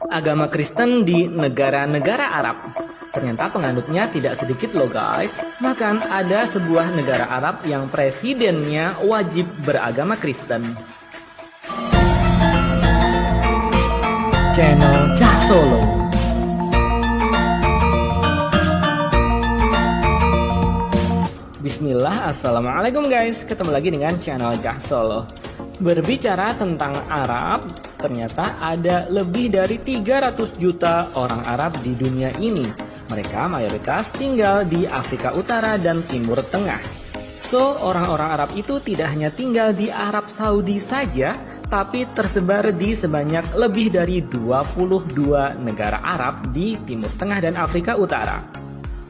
agama Kristen di negara-negara Arab. Ternyata penganutnya tidak sedikit loh guys. Bahkan ada sebuah negara Arab yang presidennya wajib beragama Kristen. Channel Cah Solo. Bismillah, assalamualaikum guys. Ketemu lagi dengan channel Cah Solo. Berbicara tentang Arab, ternyata ada lebih dari 300 juta orang Arab di dunia ini. Mereka mayoritas tinggal di Afrika Utara dan Timur Tengah. So, orang-orang Arab itu tidak hanya tinggal di Arab Saudi saja, tapi tersebar di sebanyak lebih dari 22 negara Arab di Timur Tengah dan Afrika Utara.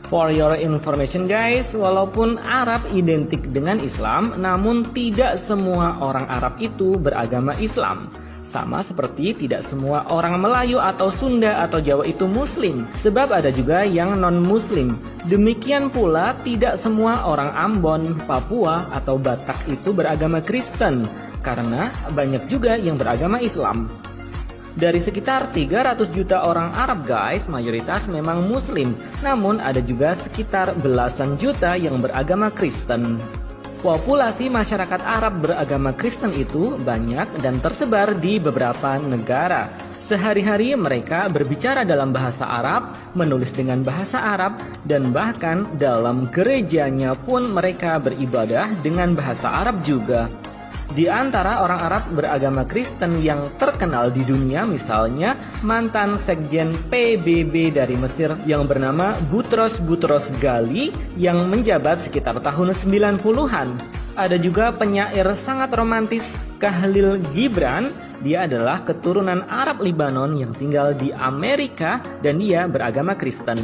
For your information guys, walaupun Arab identik dengan Islam, namun tidak semua orang Arab itu beragama Islam. Sama seperti tidak semua orang Melayu atau Sunda atau Jawa itu Muslim, sebab ada juga yang non-Muslim. Demikian pula tidak semua orang Ambon, Papua atau Batak itu beragama Kristen, karena banyak juga yang beragama Islam. Dari sekitar 300 juta orang Arab guys, mayoritas memang Muslim, namun ada juga sekitar belasan juta yang beragama Kristen. Populasi masyarakat Arab beragama Kristen itu banyak dan tersebar di beberapa negara. Sehari-hari mereka berbicara dalam bahasa Arab, menulis dengan bahasa Arab, dan bahkan dalam gerejanya pun mereka beribadah dengan bahasa Arab juga. Di antara orang Arab beragama Kristen yang terkenal di dunia, misalnya mantan sekjen PBB dari Mesir yang bernama Boutros Ghali yang menjabat sekitar tahun 90-an. Ada juga penyair sangat romantis Khalil Gibran. Dia adalah keturunan Arab Libanon yang tinggal di Amerika dan dia beragama Kristen.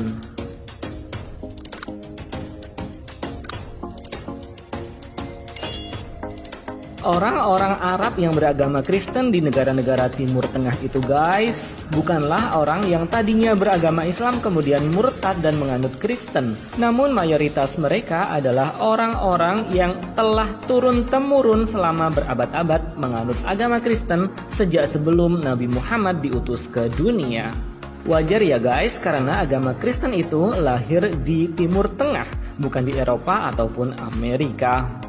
Orang-orang Arab yang beragama Kristen di negara-negara Timur Tengah itu guys, bukanlah orang yang tadinya beragama Islam kemudian murtad dan menganut Kristen. Namun mayoritas mereka adalah orang-orang yang telah turun-temurun selama berabad-abad menganut agama Kristen sejak sebelum Nabi Muhammad diutus ke dunia. Wajar ya guys, karena agama Kristen itu lahir di Timur Tengah, bukan di Eropa ataupun Amerika.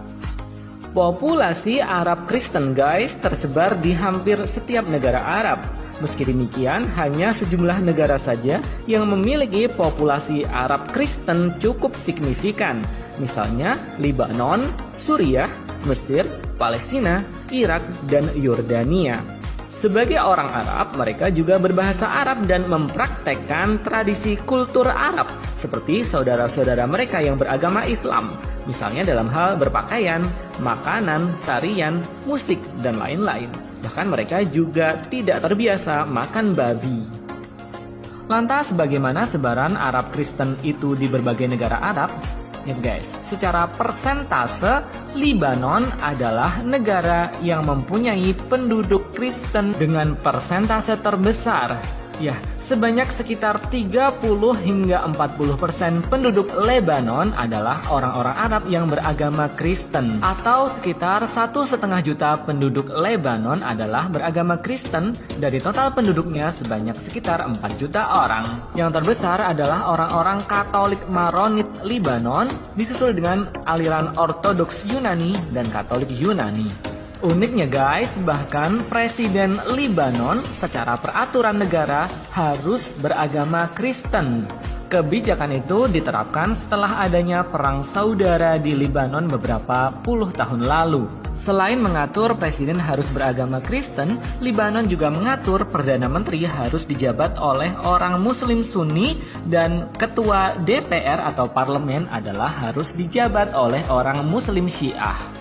Populasi Arab Kristen guys tersebar di hampir setiap negara Arab. Meski demikian, hanya sejumlah negara saja yang memiliki populasi Arab Kristen cukup signifikan. Misalnya Lebanon, Suriah, Mesir, Palestina, Irak, dan Yordania. Sebagai orang Arab, mereka juga berbahasa Arab dan mempraktekkan tradisi kultur Arab seperti saudara-saudara mereka yang beragama Islam. Misalnya dalam hal berpakaian, makanan, tarian, musik, dan lain-lain. Bahkan mereka juga tidak terbiasa makan babi. Lantas bagaimana sebaran Arab Kristen itu di berbagai negara Arab? Ya guys, secara persentase, Lebanon adalah negara yang mempunyai penduduk Kristen dengan persentase terbesar. Ya, sebanyak sekitar 30 hingga 40% penduduk Lebanon adalah orang-orang Arab yang beragama Kristen. Atau sekitar 1,5 juta penduduk Lebanon adalah beragama Kristen dari total penduduknya sebanyak sekitar 4 juta orang. Yang terbesar adalah orang-orang Katolik Maronit Lebanon, disusul dengan aliran Ortodoks Yunani dan Katolik Yunani. Uniknya guys, bahkan Presiden Lebanon secara peraturan negara harus beragama Kristen. Kebijakan itu diterapkan setelah adanya perang saudara di Lebanon beberapa puluh tahun lalu. Selain mengatur presiden harus beragama Kristen, Lebanon juga mengatur Perdana Menteri harus dijabat oleh orang Muslim Sunni dan Ketua DPR atau Parlemen adalah harus dijabat oleh orang Muslim Syiah.